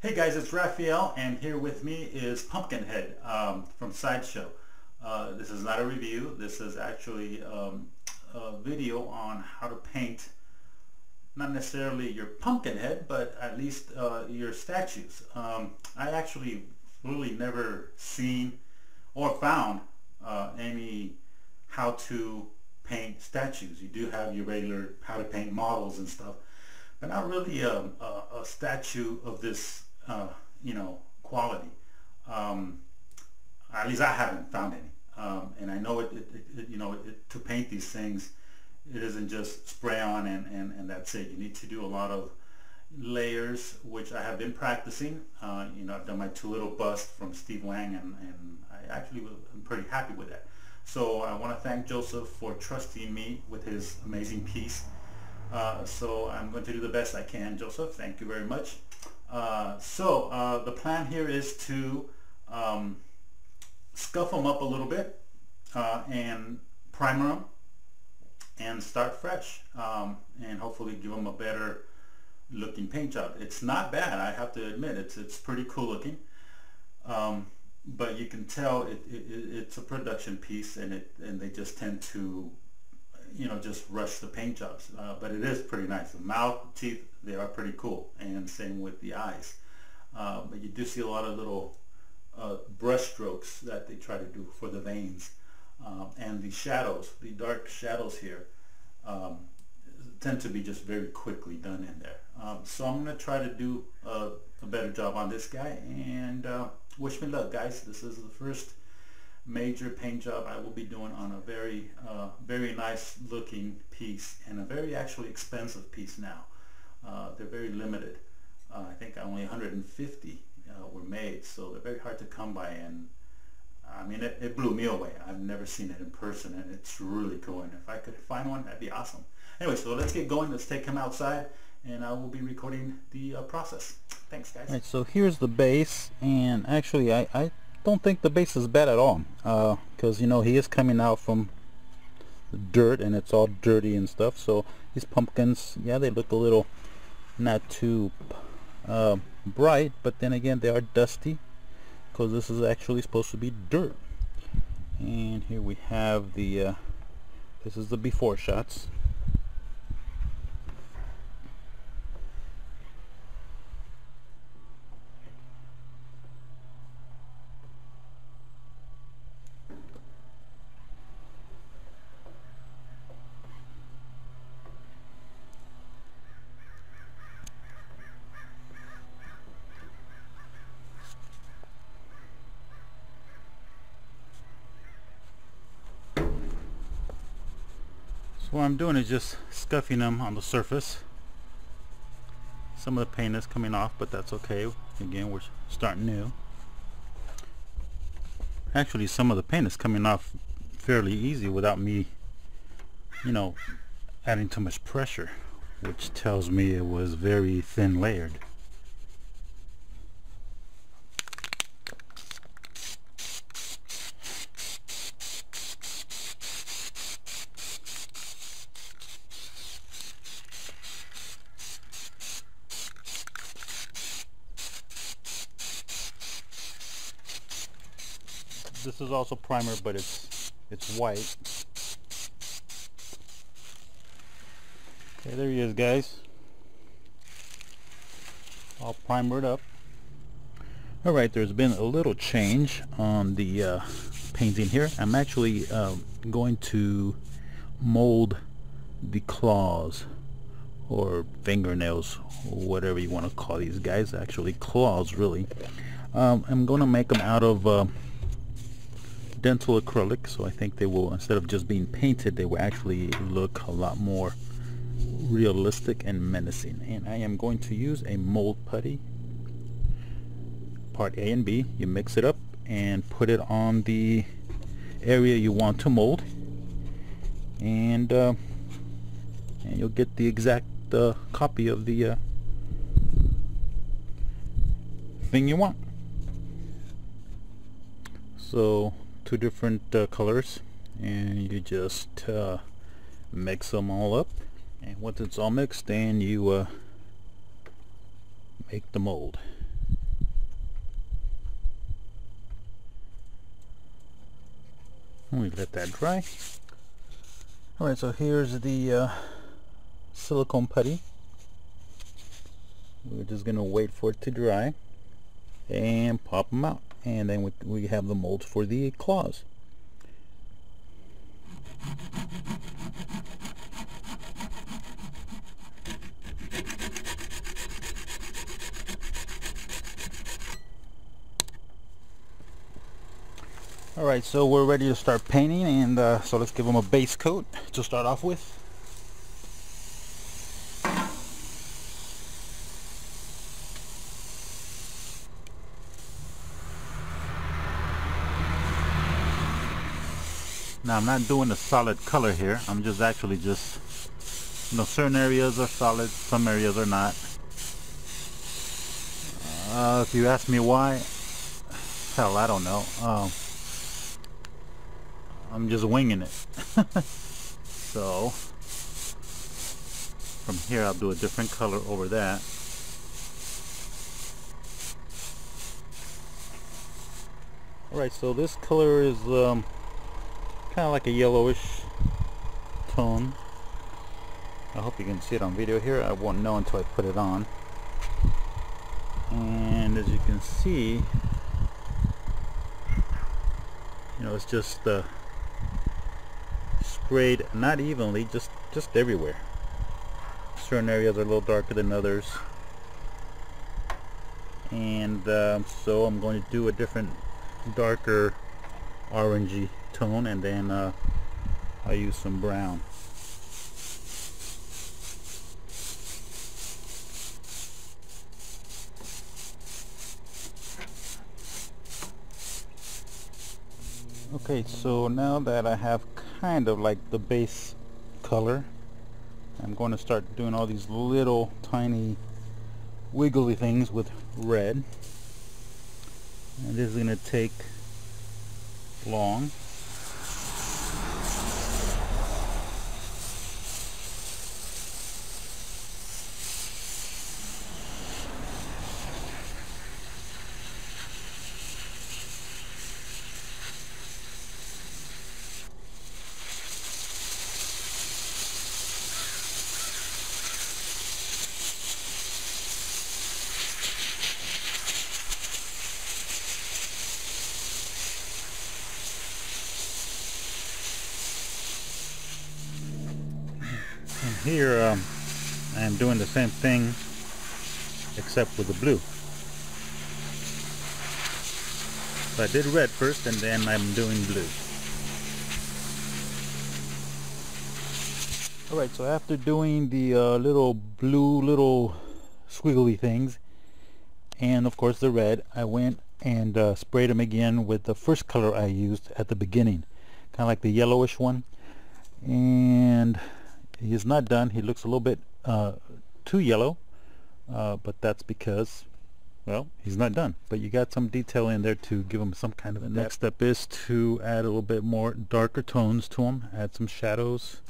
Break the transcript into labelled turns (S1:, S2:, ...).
S1: Hey guys, it's Raphael, and here with me is Pumpkinhead from Sideshow. This is not a review. This is actually a video on how to paint, not necessarily your Pumpkinhead, but at least your statues. I actually really never seen or found any how to paint statues. You do have your regular how to paint models and stuff, but not really a statue of this quality. At least I haven't found any. And I know to paint these things, it isn't just spray on and that's it. You need to do a lot of layers, which I have been practicing. I've done my two little busts from Steve Wang, and I'm pretty happy with that. So I want to thank Joseph for trusting me with his amazing piece. So I'm going to do the best I can, Joseph. Thank you very much. The plan here is to scuff them up a little bit and primer them and start fresh, and hopefully give them a better looking paint job. It's not bad, I have to admit. It's pretty cool looking, but you can tell it's a production piece, and they just tend to just rush the paint jobs, but it is pretty nice. The mouth, teeth, they are pretty cool, and same with the eyes. But you do see a lot of little brush strokes that they try to do for the veins, and the shadows, the dark shadows here, tend to be just very quickly done in there. So I'm going to try to do a better job on this guy, and wish me luck, guys. This is the first major paint job I will be doing on a very nice looking piece, and a very actually expensive piece now. They're very limited. I think only 150 were made, so they're very hard to come by, and I mean it blew me away. I've never seen it in person, and it's really cool, and if I could find one, that'd be awesome. Anyway, so let's get going. Let's take him outside, and I will be recording the process. Thanks, guys.
S2: Alright, so here's the base, and actually I don't think the base is bad at all, because he is coming out from dirt and it's all dirty and stuff. So these pumpkins, yeah, they look a little not too bright, but then again they are dusty, because this is actually supposed to be dirt. And here we have the this is the before shots. So what I'm doing is just scuffing them on the surface. Some of the paint is coming off, but that's okay. Again, we're starting new. Actually, some of the paint is coming off fairly easy without me, adding too much pressure, which tells me it was very thin layered. This is also primer, but it's white. Okay, there he is, guys. All primered up. Alright, there's been a little change on the painting here. I'm actually going to mold the claws, or fingernails, or whatever you want to call these guys. Actually claws, really. I'm going to make them out of dental acrylic, so I think they will, instead of just being painted, they will actually look a lot more realistic and menacing. And I am going to use a mold putty, part A and B. You mix it up and put it on the area you want to mold, and you'll get the exact copy of the thing you want. So two different colors, and you just mix them all up, and once it's all mixed, then you make the mold. We let that dry. Alright, so here's the silicone putty. We're just going to wait for it to dry and pop them out. And then we have the molds for the claws. Alright, so we're ready to start painting, and so let's give them a base coat to start off with. Now I'm not doing a solid color here. I'm just actually just, you know, certain areas are solid, some areas are not. If you ask me why, hell, I don't know. I'm just winging it. So from here I'll do a different color over that. Alright, so this color is kind of like a yellowish tone. I hope you can see it on video here. I won't know until I put it on. And as you can see, you know, it's just sprayed not evenly, just everywhere. Certain areas are a little darker than others, and so I'm going to do a different darker orangey tone, and then I'll use some brown. Okay, so now that I have kind of like the base color, I'm going to start doing all these little tiny wiggly things with red, and this is going to take long. Here I am doing the same thing except with the blue. So I did red first, and then I'm doing blue. Alright, so after doing the little blue little squiggly things, and of course the red, I went and sprayed them again with the first color I used at the beginning, kind of like the yellowish one. And he is not done. He looks a little bit too yellow, but that's because, well, he's not done. But you got some detail in there to give him some kind of a depth. Next step is to add a little bit more darker tones to him, add some shadows,